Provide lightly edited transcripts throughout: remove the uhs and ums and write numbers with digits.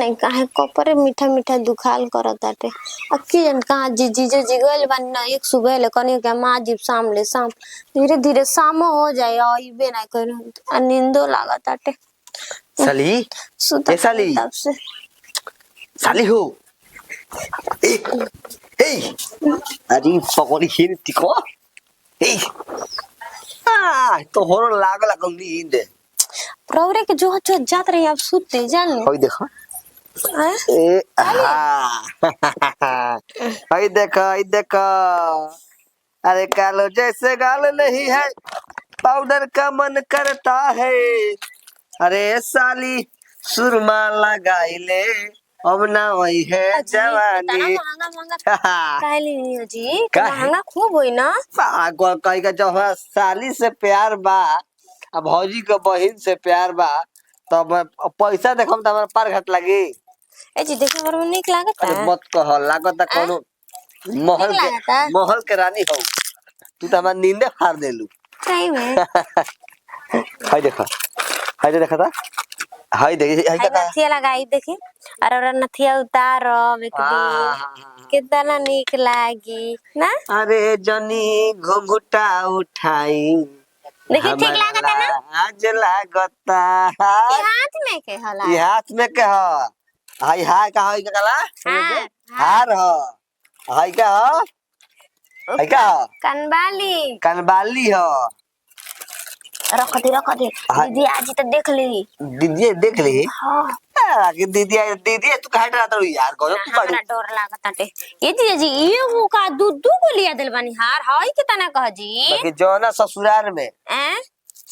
नहीं काहे कपरे मीठा मीठा दुखाल करताटे अक्की जन कहाँ जीजो जिगल बन ना एक सुबह ले कनी के माँ जीप शाम ले शाम धीरे धीरे शाम हो जाए आइबे ना कर नींदो लागताटे साली सुता ए साली तब से साली हो ए ए अरे पकोड़ी खीर तिको ए तो होरो लागला नींद प्रवरे के जो जात रही आप सुते जान होई देखो ए हाँ होई देखो अरे कालो जैसे गाल नहीं है पाउडर का मन करता है अरे साली सुरमा लगाई ले अब ना वही है जवानी काली नहीं जी महंगा खूब होई ना कहीं का जो साली से प्यार बा अब भौजी के बहन से प्यार बा तब पैसा देखो तो हमारा पार घट लगी ए जी देखे बार में निक लागत है मत कह लागत कोनो महल के रानी हो तू तो हमार नींदे फाड़ देलू सही में हाय देखा था हाय देखी हाय का नथिया लगाई देखी और नथिया उतार कितना निक लागी ना अरे जनी घुंघटा उठाई देखी ठीक लागत है ना आज लागता हाथ में के हला ये हाथ में के ह हाय हाय का हाय का कला हार ह हाय का हाय का कनबाली ह रख दे दीदी आज तो देख ली हां कि दीदी तू काहे डरत रही यार गजब तू बड़ी डर लागताटे ये जी ये वो का दूध को लिया दिल बनी हार हाय कितना कह जी बाकी जो ना ससुराल में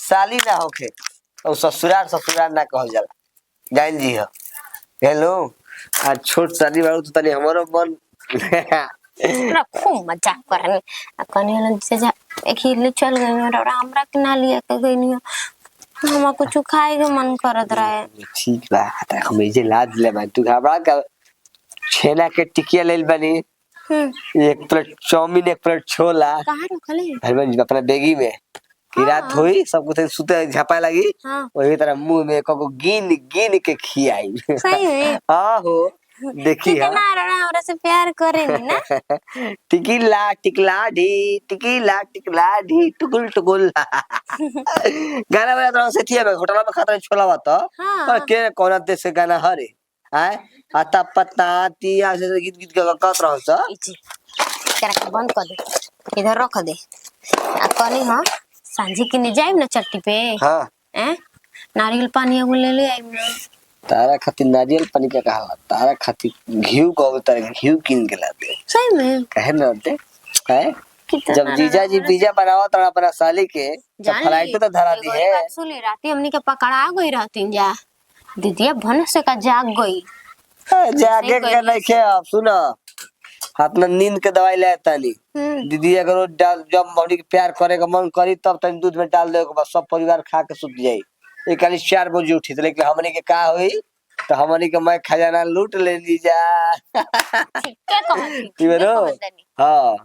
साली ना होखे और ससुराल ना कहल जाला जान जी हो हेलो आज छोट शादी बारू तो तनी हमरो मन ना खूब मजाक करने कनी हलन से जा एक ही ले चल गए और हमरा के ना लिया के गईनी हम कुछ खाए के मन करत रहे ठीक बा त हम जे लाज ले बा तू घबरा का छेना के टिकिया लेल बनी एक प्लेट चाउमीन एक प्लेट छोला कहां रखले हरमन अपना बेगी में की रात होई सब कुछ सुते झपाए लगी वही तरह मुंह में को गिन के खियाई सही है हां हो देखी हां कितना हमरा से प्यार करेनी ना टिकला ढी टुकुल गाना बजा तो से थिया में होटल में खाता छोला बा तो पर के कोना देश से गाना हरे आय आता पत्ता तिया से गीत कहत रहौ छ करा बंद कर दे इधर रख दे आ कनी हां सांझी के ने जाइम ना चट्टी पे हां नारियल पानी ले आइम ना तारा खातिर नारियल पानी के कहा तारा खातिर घिउ को तारा घिउ किन के लाते सही में कहे ना दे है जब जीजा जी पिज्जा बनावा तो अपना साली के फ्लाइट तो धरा दी है बात सुनी राती हमनी के पकड़ा गई रहती जा दीदिया भन से का जाग गई जागे के नहीं के अब सुनो अपना नींद के दवाई ले तानी दीदी अगर जब मौनी के प्यार करे का मन करी तब तनी दूध में डाल दे के सब परिवार खा के सुत जाई एक 4 बजे उठी तो लेकिन हमनी के का होई तो हमनी के मैं खजाना लूट ले ली जा ठीक है कहती बरो हां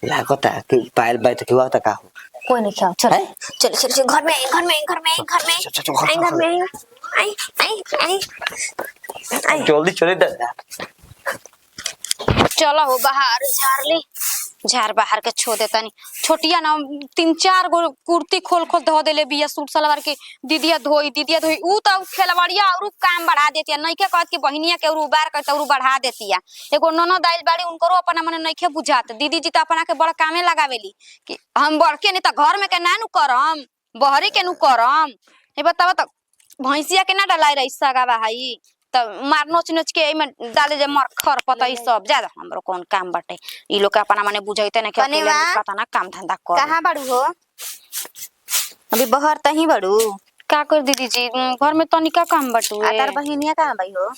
लागता कि पायल बैठ के हुआ का हो कोई नहीं खाओ चल घर में आई जल्दी चले दादा चलो हो बाहर झाड़ बाहर के छो देता नहीं छोटिया ना 3-4 गो कुर्ती खोल धो देले बिया सूट सलवार के दीदिया धोई ऊ तो खेलवाड़िया और काम बढ़ा देती है नइखे कहत कि बहिनिया के और उबार करत और बढ़ा देती है एगो ननद आइल बाड़ी उनको अपना मने नइखे बुझात दीदी जी तो अपना के बड़ कामे लगावेली कि हम बड़के नहीं तो घर में के ना नु करम बहरी के नु करम ए बतावा तो भैंसिया के ना डलाई रही सगावा हई तो मार नोच के में डाले जे मर खर पतई सब ज्यादा हमरो कौन काम बाटे ई लोग अपना माने बुझाइते ना के अकेले पता ना काम धंधा कर कहां बाड़ू हो अभी बहर तही बाड़ू का कर दीदी जी घर में तनिका काम बाटू आ तार बहिनिया कहां बाई हो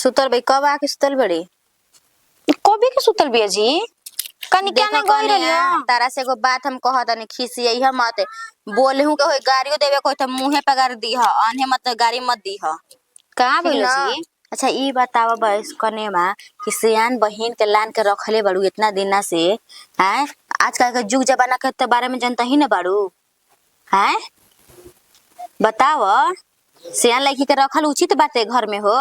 सुतल बई कब आके सुतल बड़ी कभी के सुतल बिया जी कनी क्या ना गई रहियो तारा से एगो बात हम कहत नहीं खिसियई ह मत बोलहु के होय गाड़ियो देवे कोई त मुंहे पे गाड़ी दी ह अनहे मत गाड़ी मत दी ह का बोलो जी अच्छा ई बतावा बस कने मा कि सियान बहिन के लान के रखले बाड़ू इतना दिन से हैं आजकल के जुग जमाना के बारे में जानता ही ना बाड़ू हैं बताओ सियान लड़की के रखल उचित बाटे घर में हो।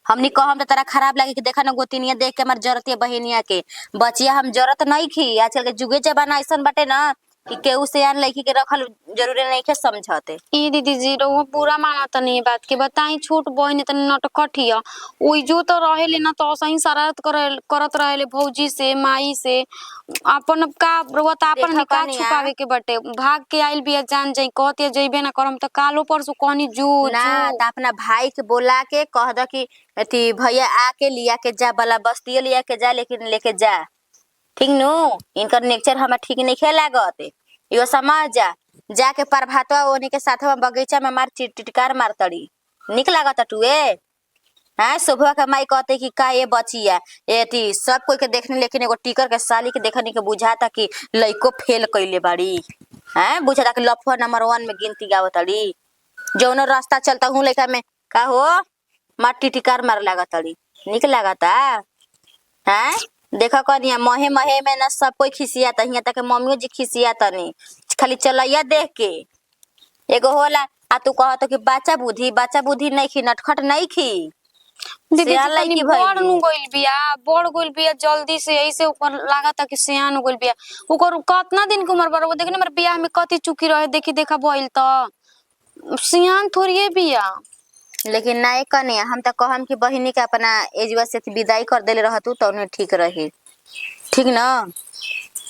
हमनी कहम तो तारा खराब लगे कि देखा ना गोतिनिया देख के हमार जरतिया बहिनिया के बचिया हम जरत नहीं खी। आजकल के जुगे जमाना ऐसा बाटे ना कि केहू सियान लड़की के रखल जरूरी नहीं के समझते। ई दीदी जी रउआ पूरा माना तनी बात के बताई छोट बहन तनी नटखटिया ओई जो तो रहेले ना तो सही शरारत करत रहेले भौजी से माई से अपन का रउआ त अपन देखा निकाह कनिया। छुपावे के बटे भाग के आइल बिया जान जाई कहते जइबे ना करम त कालो परसु कहनी जो ना त अपना भाई के बोला के कह द कि अथी भैया आके लिया के जा वाला बस्ती लिया के जा लेकिन लेके जा ठीक नु। इनकर नेचर हमें ठीक नहीं खे लागत यो समझ जा। जाके प्रभातवा ओनी के साथ में बगीचा में मार टिटकार मार तड़ी निक लागत टुए। हाँ सुबह के माई कहते कि का ये बचिया एती सब कोई के देखने लेकिन एगो टीकर के साली के देखने के बुझाता कि लइको फेल कइले बाड़ी। हैं बुझाता कि लफुआ नंबर 1 में गिनती गावतड़ी। जौनो रास्ता चलता हूँ लइका में का हो मार टिटकार मार लागतड़ी निक लागता। हैं देखा कनिया महे महे में ना सब कोई खिसियाता हिया तक मम्मियों जी खिसियाता नहीं खाली चलैया देख के। एगो होला आ तू कहत कि बच्चा बुद्धि नहीं खी नटखट नहीं खी। दीदी जी सियान तनी लइकी बड़ भइली। नु गइल बिया बड़ गइल बिया जल्दी से ऐसे ओकर लागता कि सियान हो गइल बिया। ओकर कितना दिन के उम्र बा देखी ना हमर बियाह में कति चुकी रहे देखी देखा भइल त सियान थोड़िए बिया। लेकिन नहीं कनिया हम तो कहम कि बहिनी के अपना एजवा से विदाई कर देले रहतू तो उन्हें ठीक रही ठीक ना।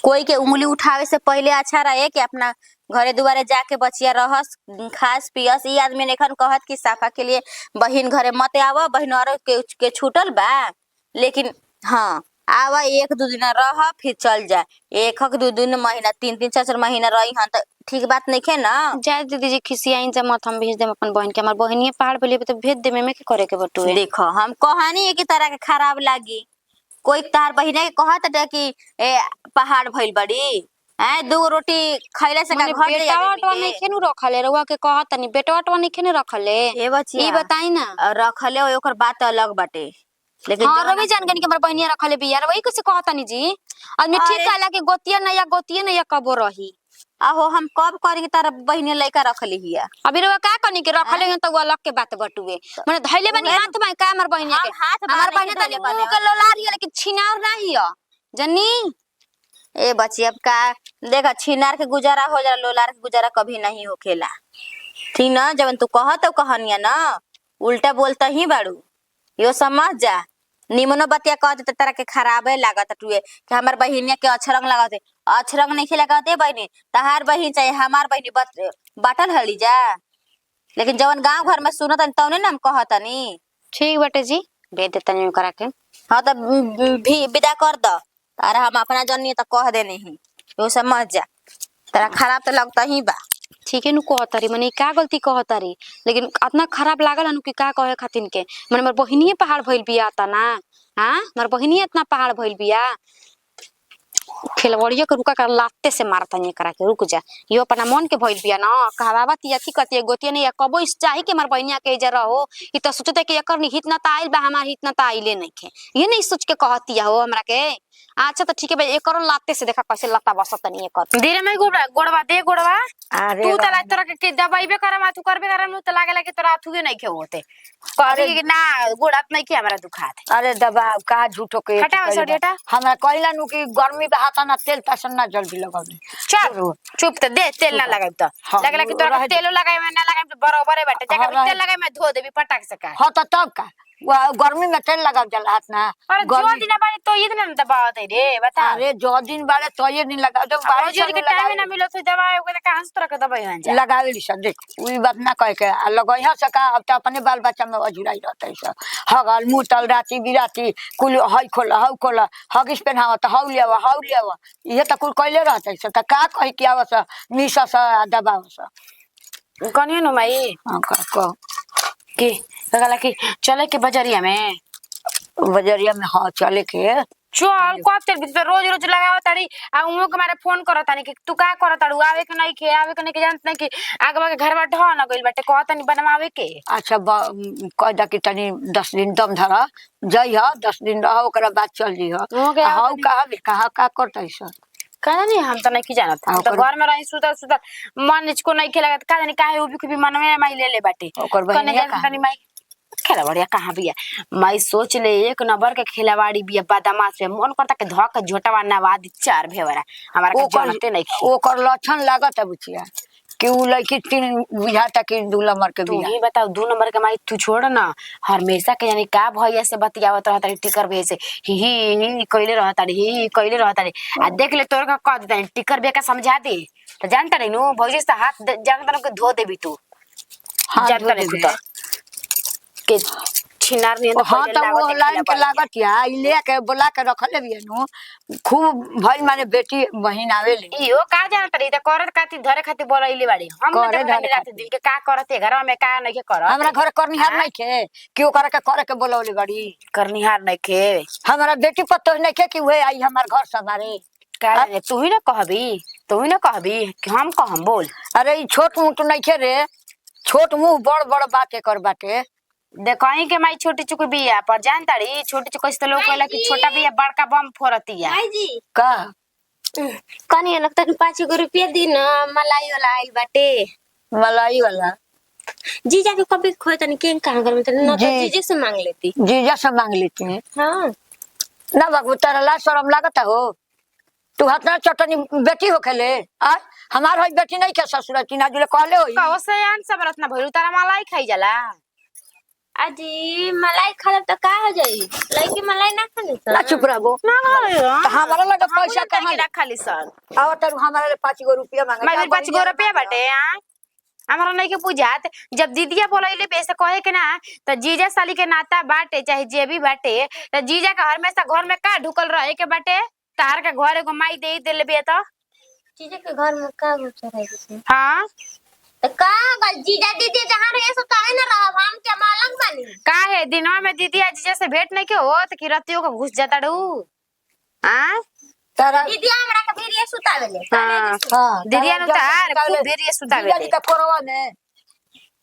कोई के उंगली उठावे से पहले अच्छा रहे कि अपना घरे दुआरे जाके बचिया रहस खास पियस। ई आदमी ने कहत कि साफा के लिए बहिन घरे मत आवा बहिन और के छूटल बा लेकिन हाँ आवा 1-2 दिन रह फिर चल जा। 1-2 महीना 3-4 महीना रही हन तो ठीक बात नहीं खे ना। जाए दीदी जी खिसियाइन से मत हम भेज देम अपन बहन के हमार बहनिए पहाड़ पे लेबे तो भेज देम में के करे के बटुए। देखो हम कहानी एक तरह के खराब लागी कोई तार बहिना के कहत कि पहाड़ भइल बड़ी हैं 2 रोटी खैले से का मने घर बेटावा अटवा नहीं खेनु रखले रउआ के कहत तनी बेटावा अटवा नहीं खेने रखले ए बचिया ई बताई ना। रखले ओकर बात अलग बाटे लेकिन हाँ जवन रवि जान गनी के हमर बहनिया रखले बिया वही कैसे कहत तनी जी आदमी ठीक अरे। कहला कि गोतिया ना या कबो रही। आहो हम कब करी कि तारा बहिनी लइका रखली हिया। अभी रउआ का कनी के रखले हन त वो अलग के बात बटुए मने धइले बनी हाथ में का हमर बहनिया के हम हाथ हमर बांध के बहनिया तनी धइले बानी। मुंह के लोलारी लेकिन छिनार नाही ह जनी। ए बचिया अब का देखा छिनार के गुजारा हो जाला लोलार के गुजारा कभी नहीं होखेला ठीक ना। जब तू कहत कहनिया ना उल्टा बोलता ही बाड़ू यो समझ जा। निमनो बतिया कह देते तारा के खराबे लागत टुए कि हमार बहिनिया के अछरंग लगाते अछरंग नहीं खिलाते बहिनी तहार बहिन चाहे हमार बहिनी बाटल हली जा। लेकिन जवन गांव घर में सुनत तौने ना हम कहतनी ठीक बटे जी भेज देतनी करा के। हाँ तो भी विदा कर द तारा हम अपना जन्नी तो कह दे नहीं यो समझ जा। तारा खराब तो लगता ही बा ठीक है नु कहतारी मने का गलती कहतारी लेकिन इतना खराब लागल नु कि का कहे खातिन के मने हमर बहिनिए पहाड़ भइल बिया त ना। हां हमर बहिनिए इतना पहाड़ भइल बिया खेलवड़िया के रुका कर लाते से मारता नहीं करा के रुक जा। यो अपना मन के भइल बिया ना कहवावा तिया की कती गोतिया नहीं कबो इस चाही के हमर बहिनिया के इजरा हो ई त सोचते कि एकर नि हित ना त आइल बा हमार हित ना त आइले नहीं खे ये नहीं सोच के कहतिया हो हमरा के। अच्छा तो ठीक है भाई एकरो लाते से देखा कैसे लता बसत नहीं एकर धीरे में गोड़वा दे गोड़वा अरे तू तला तोरा के दबाइबे करम तू करबे करम त लागे लागे तोरा थुए नहीं खे होते कहबे कि ना गोड़ात नहीं के हमरा दुखात। अरे दबाव का झूठो के हटावा सर बेटा हमरा कहला नु कि गर्मी बहाता ना तेल तसन ना जल्दी लगाउने। चल चुप त दे तेल ना लगाइब त हाँ, लगला कि तोरा रह के तेलो लगाइ में ना लगाइब त बराबर है बेटा हाँ, जका रह तेल लगाइ में धो देबी पटाक से का। हाँ तो तब का गर्मी में तेल लगाव जला हाथ ना अरे जो दिन बारे तो ये दिन ना दबावत है रे बता। अरे जो दिन बारे तो ये दिन लगाव जब बारे रोज के टाइम ना मिलो तो दबाए ओके कहां से तोरा के दबाई हन जा लगावे ली सब देख उई बात ना कह के लगइहा सका अब त अपने बाल बच्चा में अजुराई रहतै सब हगल मुतल राती बिराती कुल हई खोला हौ खोला हगिस पहनावत हौ लियावा ये त कुल कइले रहतै सब त का कहि के आवस मिसस दबावस कनियो न माई हां का के लगला कि चले के बजरिया में बजरिया में हाँ चले के चल कब तेल भी तो रोज रोज लगाव ताड़ी आ उहो के मारे फोन करत तानी कि तू का करत ताड़ू आवे के नहीं के जानत नहीं कि आगवा के घर में ढह न गइल बाटे कहत नहीं बनवावे के। अच्छा कह दा कि तनी 10 दिन दम धरा जइह 10 दिन रह ओकरा बाद चल जइह हो गया हाउ कहाँ का करतै सर का नहीं हम तो नहीं जानत हम तो घर में रही सुतल सुतल मन इसको नहीं खेला का जानी काहे उबी के भी मन में माई ले बाटे ओकर बहिनिया कहाँ? कने माई खेलवाड़िया कहाँ बिया माई सोच ले एक नंबर के खेलवाड़ी बिया बदमाश में मन करता के धक झोटवा नवा दी चार भेवरा हमारा के जानते नहीं ओकर लक्षण लागत है बुचिया कि उ लड़की तीन बुझाता कि 2 नंबर के तू बिया। ही बताओ 2 नंबर के माई तू छोड़ ना हमेशा के यानी का भैया से बतियावत रहता टिकर भैया से ही कइले रहता ही कइले रहता आ देख ले तोर का कह देता टिकर भैया का समझा दे तो जानता नहीं नु भौजी से हाथ जानता के धो देबी तू हाथ जानता धो नहीं देबे। तू के छिनार नहीं हाँ तो वो लाइन के लागत या ई ले के बोला के रखले बिया नु खूब भइल माने बेटी बहिन आवेले इहो का जानता रही त करत खाती धरे खाती बोलैली बाड़ी हम करे न धरे रात दिन के का करते घर में का नहीं के करत हमरा घर करनिहार नहीं के कि ओकरा के करे के बोलौले बड़ी करनिहार नहीं के हमरा बेटी पतो नहीं के कि वे आई हमार घर संभारे। का जाने, तू ही ना कहबी कि हम कहम बोल अरे ई छोट मुंह नहीं के रे छोट मुंह बड़ बड़ बात कर बाटे देखई के माई छोटी चुकी बिया पर जानता रही छोटी चुकी से लोग कहला कि छोटा बिया बड़का बम फोड़तिया भाई जी का कनी लगता है 5 रुपया दी ना मलाई वाला आई बाटे मलाई वाला जीजा के कभी खोए तनी के कहां घर में तनी ना तो जी। जीजे से मांग लेती। जीजा से मांग लेती है हां ना बाबू तेरा लाज शर्म लागता हो तू हतना चटनी बेटी हो खेले आ हमार होई बेटी नहीं के ससुर तीना जुले कहले होई कहो से आन सब रत्ना भइलु तारा मलाई खाई जाला अजी मलाई खालब तो का हो जाई लड़की मलाई ना खानी ना चुप रहो ना तो हमारा लगे पैसा कहाँ के रखली सर आओ तर हमारे लिए 5 रुपया मांगे मैं 5 रुपया बाटे हां हमरा नहीं के पूछात जब दीदिया बोलैले पैसे कहे के ना तो जीजा साली के नाता बाटे चाहे जे भी बाटे तो जीजा का हमेशा घर में का ढुकल रहे के बाटे तार के घर एगो माई दे देले बे तो जीजा के घर में का गुचर है किसी हां तो का गल जीजा दीदी जहां रहे सो काहे ना रहब हम क्या मालंग बानी का है दिनवा में दीदी जीजा से भेंट नहीं के होत कि रतियो को घुस जाता डू हां तारा दीदी हमरा के भेरिए सुतावेले हां हां दीदिया नु तार खूब भेरिए सुतावे जीजा जी का कोरवा में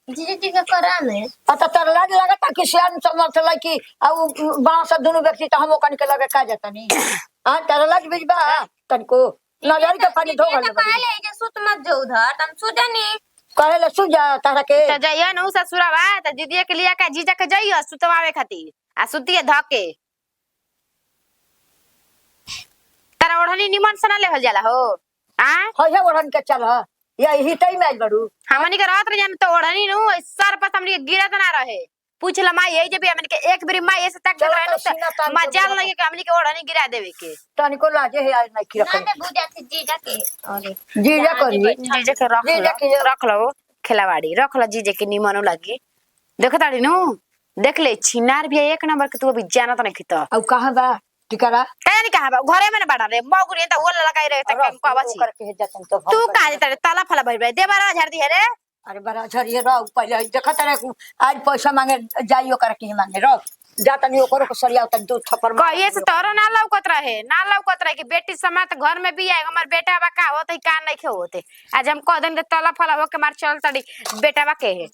जीजा जी के करा में पता तर लाज लगता कि सियान समझ लाई कि आ बांस दोनों व्यक्ति तो हम ओकन के लगे का जाता नहीं हां तारा लाज बिजबा तनको नजर के पानी धो गल कहले जे सुत मत जो उधर हम सुजनी कहे ले सुजा तारा के तो जइया नु ससुरावा त दीदिया के लिया का जीजा के जइयो सुतवावे खातिर आ सुतिए धके तारा ओढ़नी निमन से ना लेवल जाला हो हां होय ओढ़न के चल ह या ही तई में बड़ू हमनी के रात रे जान तो ओढ़नी नु सर पर हमनी के गिरत ना रहे पूछला माई यही जे भी हमनी के एक बेरी माई ऐसे तक चलो रहे तो सीना नु तान मजाल लगे कि हमनी के ओढ़नी गिरा देवे के तनिको लाजे है आज नहीं ना रखे दे बुझा से जीजा के अरे जीजा करी जीजे के जीजा के रख लो खिलावाड़ी रख लो जीजे के निमनो लगी देखो ताड़ी नु देख ले छिनार भी एक नंबर के तू अभी जाना तो नहीं खित अब कहां बा टिकरा काहे नहीं कहा घरे में बाड़ा रे मगुरी त ओला लगाई रे त कम कहबा छी करके जतन तो तू का देता ताला फला भइल दे बारा झाड़ दी है रे अरे बड़ा झरिए रहो पहले देखत रहे आज पैसा मांगे जाइयो कर के मांगे रहो जाता नहीं ओकरो को सरिया तन दो थप्पड़ कहिए से तोरो ना लौकत रहे कि बेटी समात घर में भी आए हमर बेटा बा का होत का नहीं खे होते आज हम कह दिन ताला फला हो के मार चल तड़ी बेटा बा के है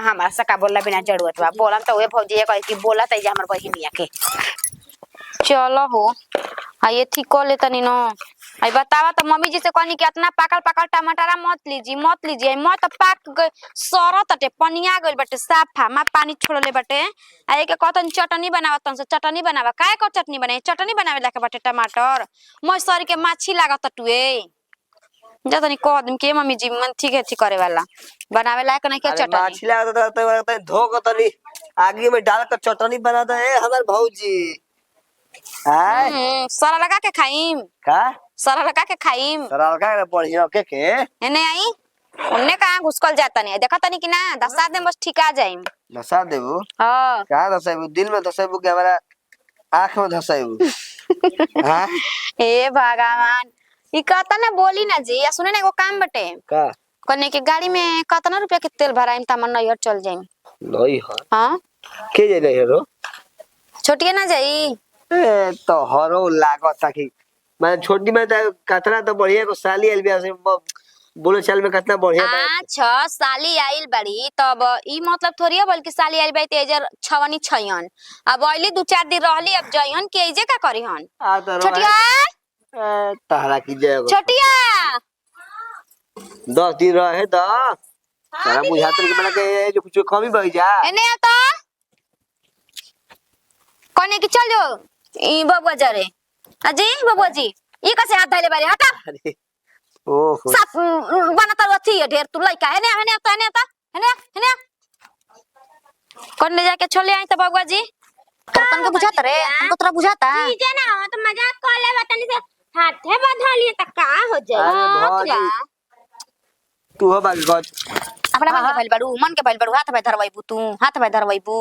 हमारा सका बोलला बिना जरूरत बा बोलम त ओए भौजी कह कि बोला त जा हमर बहिनिया के चलो हो आ ये ठीक कर ले तनी नो आई बतावा तो मम्मी जी से कहनी कि इतना पाकल पाकल टमाटर मत लीजिए मत पाक गए सरत अटे पनिया गइल बटे साफा मा पानी छोड़ले बटे आ एक कहतन चटनी बनावतन से चटनी बनावा काहे को चटनी बनावे लाके बटे टमाटर मैं सरी के माछी लागत टुए जतनी कह दम के मम्मी जी मन ठीक है ठीक करे वाला बनावे लायक नहीं के चटनी माछी लगा तो धो को तनी आगे में डाल कर चटनी बना दे हमार भौजी हां सारा लगा के खाइम का सारा लगा के खाइम सरल का बढ़िया के एने आई उन्ने कहां घुसकल जाता नहीं देखा तनी कि ना 10 दिन बस ठीक आ जाइम दसा देबू हां का दसाबू दिल में दसाबू के हमारा आंख में दसाबू हां ए भगवान ई कहता ना बोली ना जी या सुने ना एगो काम बटे का कने के गाड़ी में कितना रुपया के तेल भराइम त मन नैहर चल जाइम नहीं है हां के जे रहे रो छोटिया ना जाई ए तो हरो लागत कि मैं छोटी में कतना तो बढ़िया को साली एलबिया से बोले चल में कितना बढ़िया अच्छा साली आइल बड़ी तब ई मतलब थोड़ी है बल्कि साली आइल बड़ी तेजर छवनी छयन अब आइली 2-4 दिन रहली अब जइहन के इजे का करी हन आ तो छोटिया तारा की जय हो। छोटिया 10 दिन रहे द तारा बुझात कि मला के जो कुछ कमी बह जा। एने आता कोने की चल जो ई बबुआ जा रे अजी बबुआ जी ई कैसे हाथ धइले बारे हटा अरे ओहो साफ बनता रथी है ढेर तू लइका है ने कोने जाके छोले आई त बबुआ जी तन को बुझाता रे तुमको तोरा बुझाता जे ना तो मजाक कर ले तनी से हाथे बधा लिए त का हो जाए। अरे भौजी तू हो बाकी गज अपना मन के भइल बाड़ू मन के भइल बाड़ू हाथ में धरवाइबू तू हाथ में धरवाइबू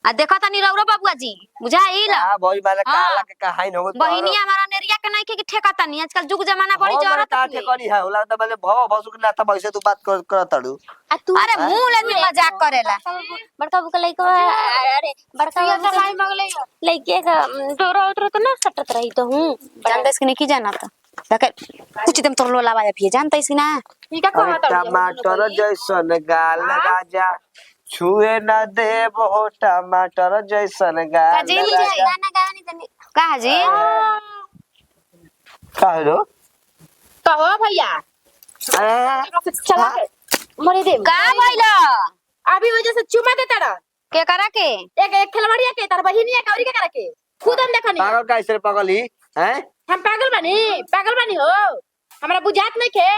आ देखा तनी रौरो बबुआ जी बुझाइल हां भौजी माने काला के कहाई न हो। बहिनी हमारा नेरिया के नहीं के ठेका तनी आजकल जुग जमाना बड़ी जरूरत का ठे करी है होला त माने भव भसुक ना त वैसे तू बात कर तड़ू। अरे मुंह ले मजाक करेला बड़का बुका लइका अरे बड़का बुका भाई मगले लइके का डोरा उतर तो ना सटत रही तो हूं जानता इसके नहीं की जाना था देखे कुछ तुम तोर लोला बाजा भी जानता इसकी ना ई का कहत टमाटर जैसन गाल राजा छुए न देव हो टमाटर जैसन गाल काजी गाना गानी तनी काजी कहरो कहो भैया चला मरे दे का भइला अभी वजह से चुमा देता रहा के करा के एक खिलवाड़िया के तार बहिनिया का औरी के करा के खुद हम देखनी पागल कैसे पागल ही हैं हम पागल बनी हो हमरा बुझात नहीं के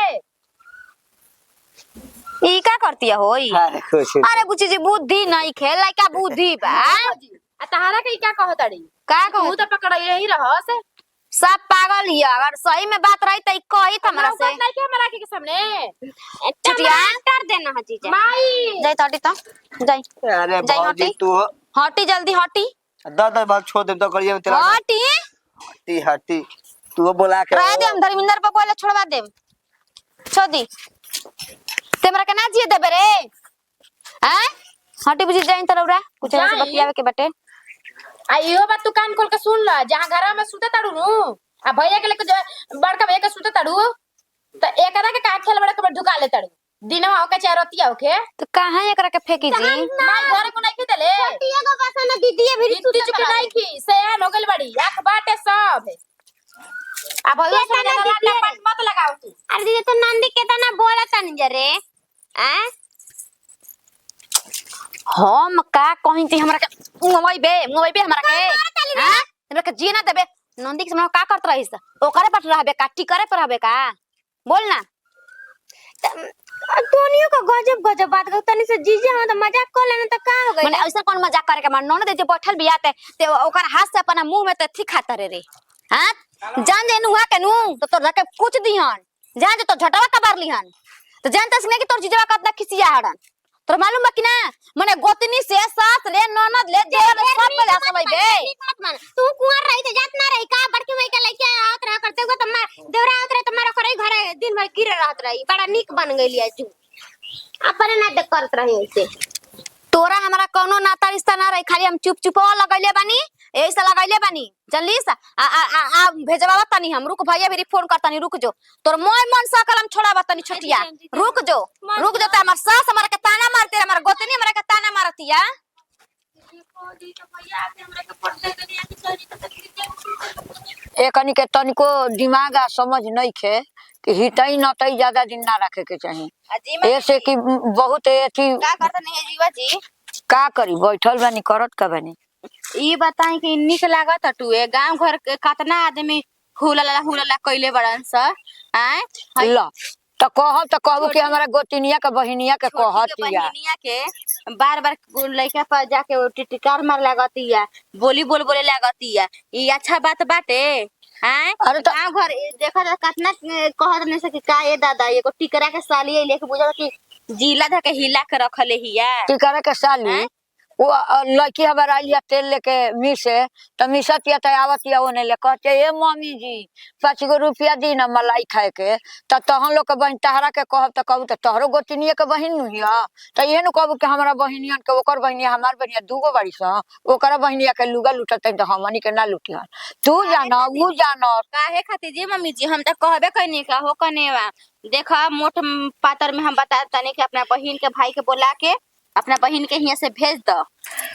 ई का करतिया होई अरे खुश अरे बुची जी बुद्धि नहीं खेला का बुद्धि बा आ तहारा के का कहतड़ी का तू कहू तो पकड़ यही रहो से सब पागल ही अगर सही में बात रही त कही हमरा से नहीं के हमरा के सामने चुटिया कर देना हजी माई जाई तटी त जाई अरे जाई भौजी हटी। तू हटी जल्दी हटी दादा बात छोड़ दे तो करिए में तेरा हटी हटी हटी तू बोला के रह दे हम धर्मिंदर पर बोले छोड़वा दे छोड़ दी तेमरा के ना जिए देबे रे हैं हटी बुझी जाई तरौरा कुछ ऐसे बतियावे के बटे आ इहो बात तू कान खोल के सुन ल जहां घर में सुते ताड़ू नु आ भैया के लेके बड़का भैया के सुते ताड़ू तो एकरा के का खेल बड़ा के ढुका ले ताड़ू दिनवा होके चारतिया होके तो कहां एकरा के फेंकी जी माई घर को नहीं देले छोटिया को पता ना दीदीए भी सुते चुके नहीं की सयान हो गइल बड़ी आंख बाटे सब आ भैया से ना मत लगाओ तू अरे दीदी तो नंदी के तना बोला तनी जरे हैं हम का कहीं थी हमरा के मोबाइल बे हमरा के हां हमरा के जी ना देबे नंदी के का करत रहिस ओकरे पर रहबे का टिकरे पर रहबे का बोल ना तोनियो का गजब बात कहू तनी से जीजे हम तो मजाक कर लेना तो का हो गई माने ऐसा कौन मजाक करे के मन नोन दे जे बैठल बियाते ते ओकर हाथ से अपना मुंह में ते थी खाता रे हां जान जे नुहा के नु तो तोर रखे कुछ दिहन जान जे तो झटवा का बार लिहन तो जानता सने कि तोर जीजवा कतना खिसिया हड़न तोर मालूम बा कि ना माने गोतनी से सास ले ननद ले देवर सब ले हसबै बे मत मान तू कुंवर रही तो जात ना रही का बड़की भाई के लेके आवत रहा करते हो तो देवरा आवत रहे तो मारा करे घरे दिन भर गिरे रहत रही बड़ा निक बन गइली आज तू अपने ना देख करत रही ऐसे तोरा हमारा कोनो नाता रिश्ता ना रही खाली हम चुप लगैले बानी ऐसा लगैले बानी जल्दी से आ भेजवा तनी हम रुक भैया भी फोन करतनी रुक जो तोर मोय मन सा कलम छोड़ा तनी छोटिया रुक जो त हमर सास हमरा के ताना मारते हमर गोतनी हमरा के ताना मारतिया एकनी के तनिको दिमाग आ समझ नहीं खे कि हितई नतई ज्यादा दिन ना रखे के चाहिए ऐसे कि बहुत एथी का करत नहीं है जीवा जी का करी बैठल बानी करत का बानी ई बताई कि निक लागत टुए गांव घर के कितना आदमी हुलला कइले बड़न स हैं ल त कहब कि हमारा गोतिनिया के बहिनिया के कहतिया बहिनिया के बार लइका पर जाके टिटिकार मार लागतिया बोले लागतिया ई अच्छा बात बाटे हैं अरे तो गांव घर देखा जा कितना कहत नहीं सकी का ए दादा एगो टिकरा के साली लेके बुझा कि जिला धके हिला के रखले हिया टिकरा के साली वो लड़की हमारा आइलिया तेल लेके मिसे तो मिसतिया तो आवतिया ओने ले कहते ए मम्मी जी 5 गो रुपया दी ना मलाई खाए के तो तहन लोग के बहन तहरा के कहब तो कहू तो तोहरो गोतिनिया के बहन नुहिया तो ये न कहब कि हमारा बहनिया के ओकर बहनिया हमार बहनिया दूगो बाड़ी स ओकरा बहनिया के लुगा लुटत तो हमनी के ना लुटिया तू जानो वो जानो काहे खातिर जी मम्मी जी हम तो कहबे कइनी का हो कनेवा देखा मोट पातर में हम बता तनी कि अपना बहन के भाई के बोला के अपना बहन के यहाँ से भेज दो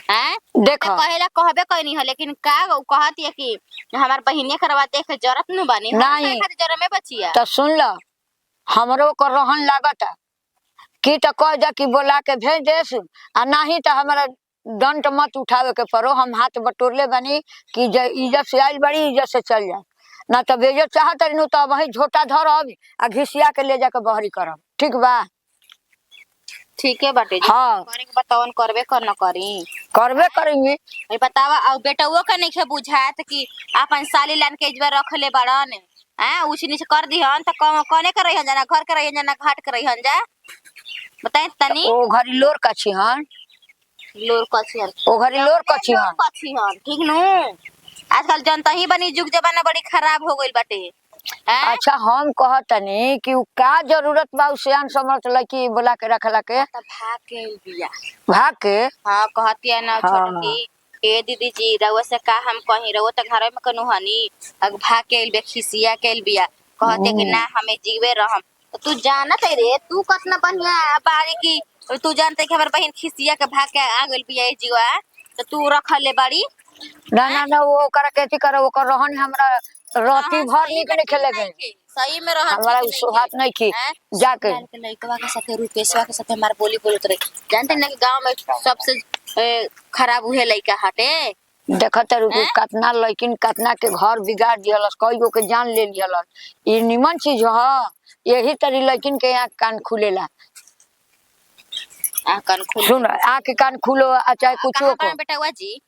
हैं देखो कहेला कहबे कहनी है, लेकिन का कहती है कि हमार बहिने करवा देख जरूरत न बानी नहीं। जरूरत में बचिया तो सुन लो, हमरो को रहन लागता कि तो कह जा कि बोला के भेज देस, आ नहीं तो हमारा दंड मत उठावे के पड़ो। हम हाथ बटोरले बनी कि इज्जत से आइल बड़ी, इज्जत से चल जाए। ना तो भेजो चाहत रही तो वही झोटा धरब आ घिसिया के ले जाके बहरी करब। ठीक बा? ठीक है बाटे जी। हाँ। करे के बतावन करबे कर न करी करबे करेंगे। ये बतावा। और बेटवो का नहीं बुझात कि अपन साली लान के इजबा रख ले बड़न हैं, ऊंच नीच कर दिहन त कने कर रही जाना, घर कर रही जाना, घाट कर रही जा। बताए तनी ओ घरी लोर का छिहन, लोर कछियन ओ घरी लोर का छिहन। कछियन ठीक नु। आजकल जनता ही बनी, जुग जमाना बड़ी खराब हो गइल बाटे हैं। अच्छा हम कहतनी कि उ का जरूरत बा सियान समझ लड़की बोला के रखला के? त भाग के बिया भाग के? हां कहती है ना हाँ। छोटकी ए दीदी जी रउआ से का हम कहीं रउआ त घर में कनु हनी भाग के बे खिसिया के बिया कहते कि ना हमें जीवे रहम। तो तू जानत है रे, तू कतना बढ़िया बाड़ी की तू जानते कि हमर बहन खिसिया के भाग के आ गइल बिया जीवा, तो तू रख ले बाड़ी। ना ना ना, वो करा केती करे, वो कर रहन हमरा राती भर निकले खेले गए। सही में रहन हमारा सुहात नहीं की जाके लइकवा के साथे रुपेशवा के साथे हमार बोली बोलत रही। जानते ना कि गांव में सबसे खराब उहे लइका हटे। देखत रुके कितना लड़किन कितना के घर बिगाड़ दियलस, कई गो के जान ले लियलस। ये निमन चीज ह, यही तरी लड़किन के आँख कान खुलेला। आँख कान खुल सुन, आँख कान खुलो चाहे कुछ को। बेटा जी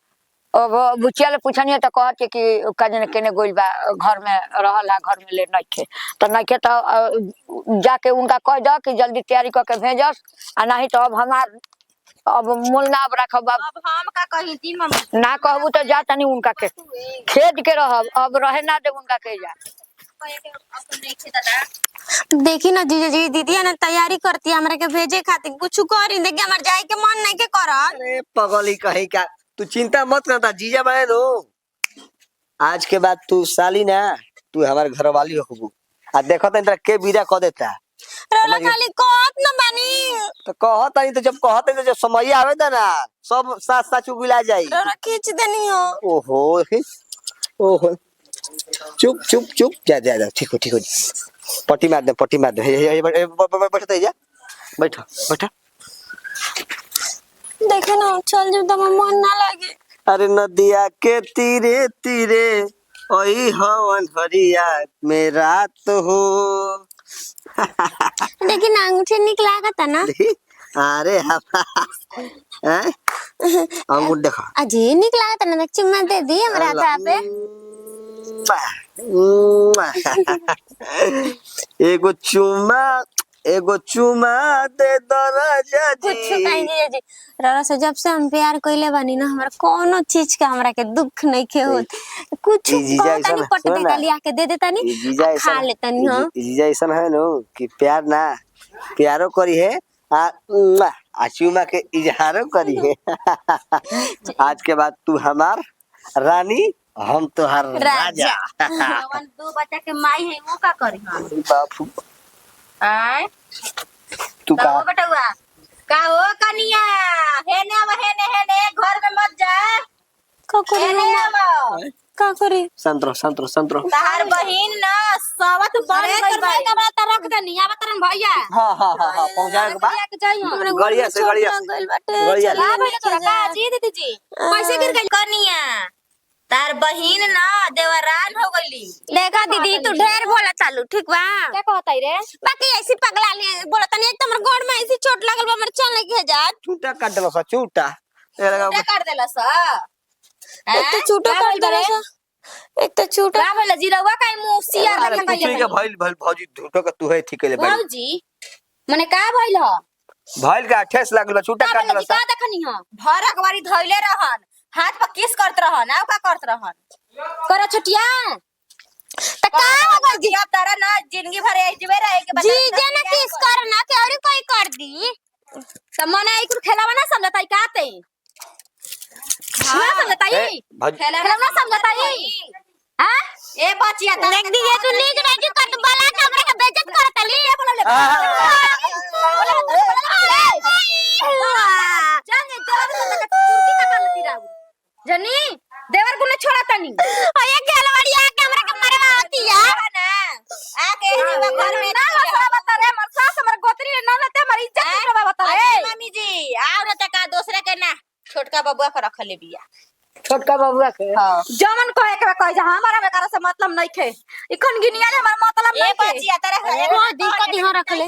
अब बुचिया ले पूछनी तो कहत कि कजन केने गोइल बा, घर में रहला, घर में ले नइखे। तो नइखे तो जाके उनका कह दो कि जल्दी तैयारी करके भेजस, आ नहीं तो अब हमार अब मोल ना रखब। अब हम का कही जी मम्मी, ना कहबू तो जा तनी उनका के खेद के रहब, अब रहे ना दे उनका के जा। देखी ना जीजा जी, दीदी है ना तैयारी करती है हमरा के भेजे खातिर, कुछ करी देखी हमार जाए के मन नहीं के करत। अरे पगली कहीं क्या, तू चिंता मत करता, जीजा बने नो। आज के बाद तू साली ना, तू हमारे घर वाली हो। आ देखो तो के विदा कर देता रोला खाली कहत न बानी, तो कहत नहीं, तो जब कहते तो जब समय आवे ना सब साथ साथ उगिला जाई। रोला खींच देनी हो। ओहो ओहो, चुप चुप चुप, जा जा जा, ठीक हो पट्टी मार दे, पट्टी मार दे। बैठो जा, बैठो बैठो। देखे ना चल जब तब मन ना लगे। अरे नदिया के तीरे तीरे ओई हवन हरिया में रात हो। देखी ना अंगूठी निक लागत ना। अरे हैं अंगूठ देखो, अजी निक लागत ना, चुम्मा दे दी हमरा हाथ पे। एगो चुमा दे दो राजा जी। कुछ कहीं जीजा जी, रोला से जब से हम प्यार कइले बानी ना, हमरा कोनो चीज का हमरा के दुख नहीं के होत। कुछ कहता नहीं पट दे लिया के दे देता नहीं, खा लेता नहीं। हां जीजा ऐसा है नो कि प्यार ना, प्यारो करी है आ चुमा के इजहारो करी है। आज के बाद तू हमार रानी, हम तो हर राजा। जवन दो बच्चा के माई है वो का करी हम बापू आय तू का बेटवा का हो कनिया, हेने अब हेने घर में मत जा। का करी का करी संतरो तार बहिन ना सवत बन गई बा। हमरा त रख देनी आब तरन भैया। हां पहुंचाए के बाद गड़िया से गड़िया ला भैया तोरा का जी दीदी जी पैसे गिर गई कनिया। तार बहिन ना देवरान हो गईली। देखा दीदी तू ढेर बोला चालू, ठीक बा? क्या कहता रे? बाकी ऐसी पगला ले बोला तनी, एक तो हमर गोड़ में ऐसी चोट लागल बा, हमर चल के जा। चूटा काट देलो सा, चूटा क्या कर देला सा? एक तो चूटो काट देला सा, एक तो चूटा का भला जीरवा का मुंह सिया रखा कुछ के भइल भौजी झूठो का तू है ठीक ले भाई। भौजी मने का भइल ह? भइल का ठेस लागल, चूटा काट देलो सा। का देखनी ह? भरक बारी धइले रहन, हाथ पर किस करत रहन, आउ का करत रहन? कर छटिया त का हो गई जी? अब तारा ना जिंदगी भर ऐजबे रहे के जी जे ना किस करना के और कोई कर दी त मने एक खेलावा ना समझताई काते ना समझताई खेलावा ना समझताई। हां ए बचिया त देख दी, ये तू नीक नहीं जो कर बला के हमरा के बेइज्जत करत ली। चल चल तुर्की का जनी देवर को न छोड़ा तनी ओए खेलवाड़िया के हमरा के मारे आती है ना आके हमारे घर में ना लसा बता रे हमर सास हमर गोतरी न लेते हमर इज्जत करवा बता रे मम्मी जी आओ न त का दूसरे के ना छोटका बबुआ के रख ले बिया छोटका बबुआ के हां जमन कहे के कहे जा हमारा में से मतलब नहीं खे इखन गिनिया रे हमर मतलब नहीं खे बचिया तेरे कदी हां रख ले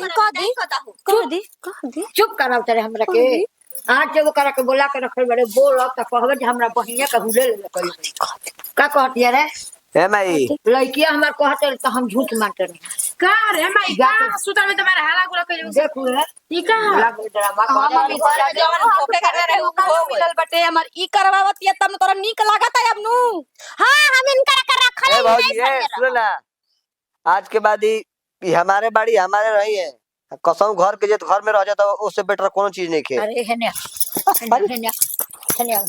कदी चुप कराओ तेरे हमरा के आज जब करा के बोला के रखल बड़े बोल त कहबे जे हमरा बहिनिया के हुले ले का कहतिया रे ए माई लड़किया हमार कहते त हम झूठ मानते रहे का रे माई का सुतल में तुम्हारा हाला गुला कइले देखू रे ई का ड्रामा मम्मी जवन होके करे रे हो मिलल बटे हमर ई करवावतिया तब तोरा नीक लागत है अब नु हां हम इनका कर रखल ए भौजी ए सुन ना आज के बाद ही हमारे बाड़ी हमारे रही है कसम घर के जे घर में रह जाता उससे बेटर कोनो चीज नहीं खे अरे हेने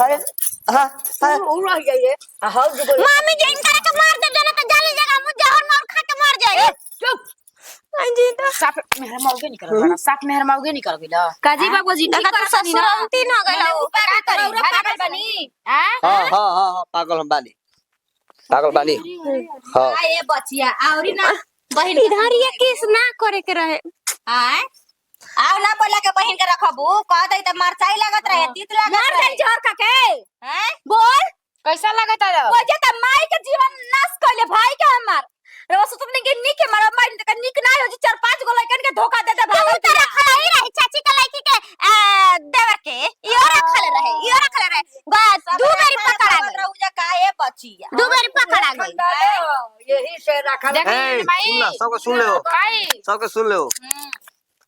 अरे हां उड़ा जाइए हाउ जो मामी जी इनका के मार दे जना त जाली जगह मुझे और मार खा के मर जाए चुप जी तो साफ मेहर मौगे निकल बड़ा साफ मेहर मौगे निकल गेला काजी बाबूजी ठीक लगा करतनी ना ससुरंती न गइलो का करी भागल बनी हां पागल हम बानी हां आए बचिया औरी ना बहिन इधर ये किस ना करे के रहे आए आओ ना बोला के बहिन के रखबू कह दई त मरचाई लागत रहे तीत लागत रहे जोर का के हैं बोल कैसा लगता है वो जे त माई के जीवन नाश कइले भाई के हमार रे वो सुतने के निक के मार मार के निक ना हो जी 4-5 गो लइकन के धोखा दे भागल तो रखल ही रहे चाची के लड़की के देवर के यो रखल रहे बस दू बारी पकड़ा गई रहू जा काहे बचिया दू बारी पकड़ा गई यही से रखा ए सुन ना सबको सुन ले काई सबको सुन ले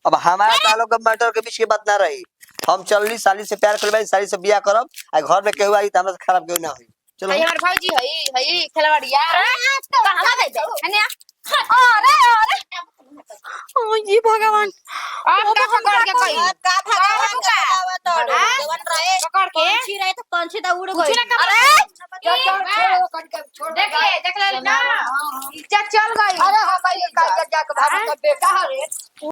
अब हमारा ताल्लुक के मैटर के बीच की बात ना रही हम चलली साली से प्यार करबे साली से बियाह करब आ घर में केहू आई त हमरा से खराब केहू ना होई चलो हई हमर भौजी हई खेलवाड़िया कहां गई बे हनिया अरे ओ ये भगवान आप का पकड़ के कई का भगवान का आवत जवन रहे पकड़ के पंछी रहे तो पंछी तो उड़ गई देख ले ना इज्जत चल गई अरे हम भाई का जाके भाग बेटा रे